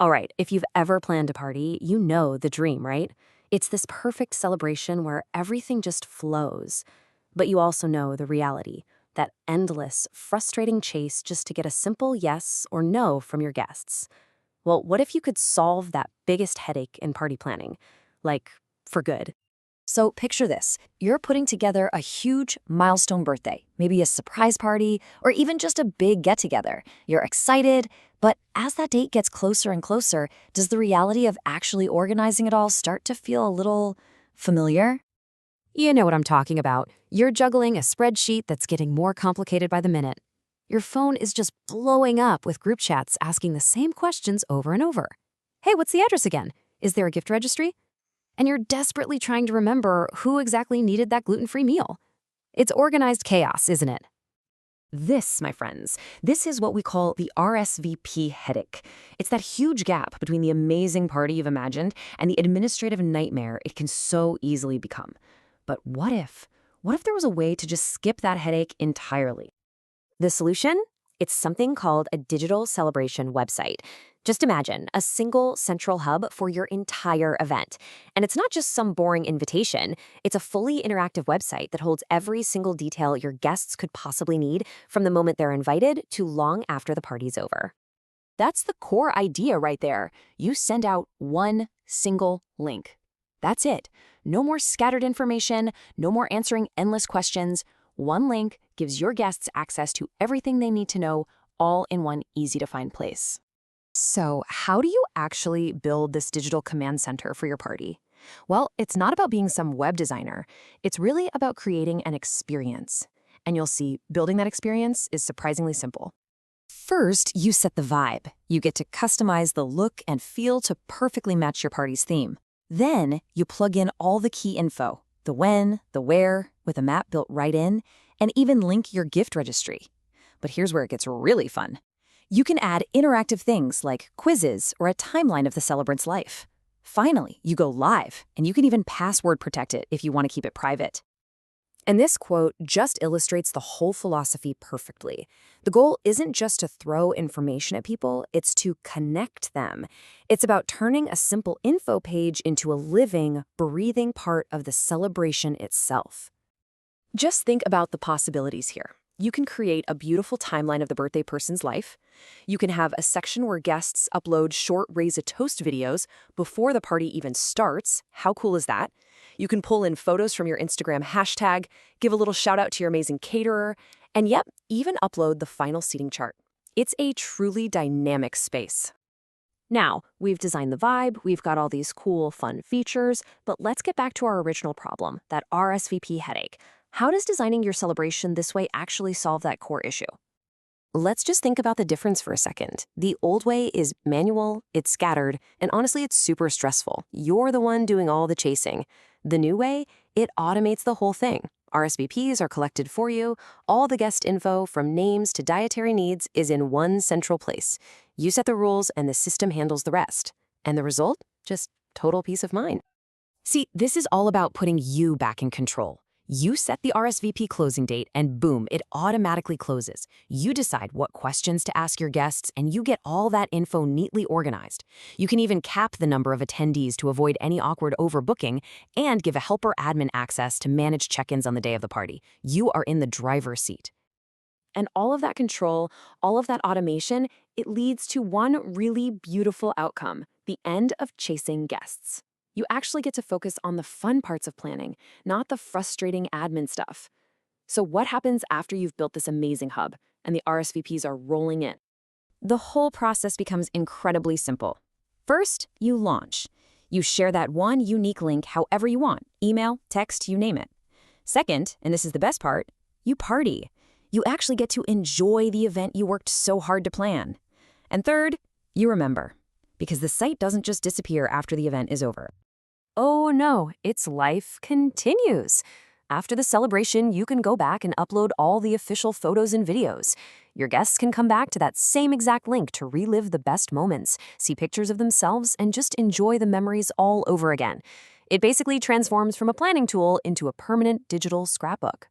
All right, if you've ever planned a party, you know the dream, right? It's this perfect celebration where everything just flows. But you also know the reality, that endless, frustrating chase just to get a simple yes or no from your guests. Well, what if you could solve that biggest headache in party planning? Like, for good. So picture this. You're putting together a huge milestone birthday, maybe a surprise party, or even just a big get-together. You're excited, but as that date gets closer and closer, does the reality of actually organizing it all start to feel a little familiar? You know what I'm talking about. You're juggling a spreadsheet that's getting more complicated by the minute. Your phone is just blowing up with group chats asking the same questions over and over. Hey, what's the address again? Is there a gift registry? And you're desperately trying to remember who exactly needed that gluten-free meal. It's organized chaos, isn't it? This, my friends, this is what we call the RSVP headache. It's that huge gap between the amazing party you've imagined and the administrative nightmare it can so easily become. But what if? What if there was a way to just skip that headache entirely? The solution? It's something called a digital celebration website. Just imagine a single central hub for your entire event. And it's not just some boring invitation. It's a fully interactive website that holds every single detail your guests could possibly need from the moment they're invited to long after the party's over. That's the core idea right there. You send out one single link. That's it. No more scattered information, no more answering endless questions. One link gives your guests access to everything they need to know, all in one easy-to-find place. So, how do you actually build this digital command center for your party? Well, it's not about being some web designer. It's really about creating an experience. And you'll see, building that experience is surprisingly simple. First, you set the vibe. You get to customize the look and feel to perfectly match your party's theme. Then, you plug in all the key info, the when, the where, with a map built right in, and even link your gift registry. But here's where it gets really fun. You can add interactive things like quizzes or a timeline of the celebrant's life. Finally, you go live, and you can even password protect it if you want to keep it private. And this quote just illustrates the whole philosophy perfectly. The goal isn't just to throw information at people, it's to connect them. It's about turning a simple info page into a living, breathing part of the celebration itself. Just think about the possibilities here. You can create a beautiful timeline of the birthday person's life. You can have a section where guests upload short raise a toast videos before the party even starts. How cool is that? You can pull in photos from your Instagram hashtag, give a little shout out to your amazing caterer, and yep, even upload the final seating chart. It's a truly dynamic space. Now, we've designed the vibe, we've got all these cool, fun features, but let's get back to our original problem, that RSVP headache. How does designing your celebration this way actually solve that core issue? Let's just think about the difference for a second. The old way is manual, it's scattered, and honestly, it's super stressful. You're the one doing all the chasing. The new way, it automates the whole thing. RSVPs are collected for you. All the guest info, from names to dietary needs, is in one central place. You set the rules, and the system handles the rest. And the result? Just total peace of mind. See, this is all about putting you back in control. You set the RSVP closing date, and boom, it automatically closes. You decide what questions to ask your guests, and you get all that info neatly organized. You can even cap the number of attendees to avoid any awkward overbooking and give a helper admin access to manage check-ins on the day of the party. You are in the driver's seat. And all of that control, all of that automation, it leads to one really beautiful outcome, the end of chasing guests. You actually get to focus on the fun parts of planning, not the frustrating admin stuff. So what happens after you've built this amazing hub and the RSVPs are rolling in? The whole process becomes incredibly simple. First, you launch. You share that one unique link however you want, email, text, you name it. Second, and this is the best part, you party. You actually get to enjoy the event you worked so hard to plan. And third, you remember, because the site doesn't just disappear after the event is over. Oh no, its life continues. After the celebration, you can go back and upload all the official photos and videos. Your guests can come back to that same exact link to relive the best moments, see pictures of themselves, and just enjoy the memories all over again. It basically transforms from a planning tool into a permanent digital scrapbook.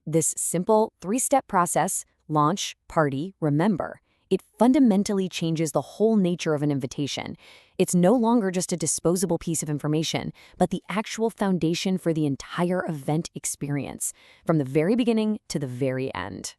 This simple 3-step process, launch, party, remember, It fundamentally changes the whole nature of an invitation. It's no longer just a disposable piece of information, but the actual foundation for the entire event experience, from the very beginning to the very end.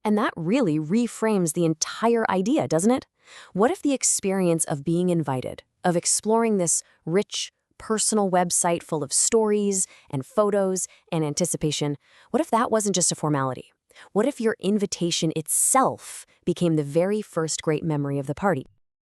And that really reframes the entire idea, doesn't it? What if the experience of being invited, of exploring this rich, personal website full of stories and photos and anticipation, what if that wasn't just a formality? What if your invitation itself became the very first great memory of the party?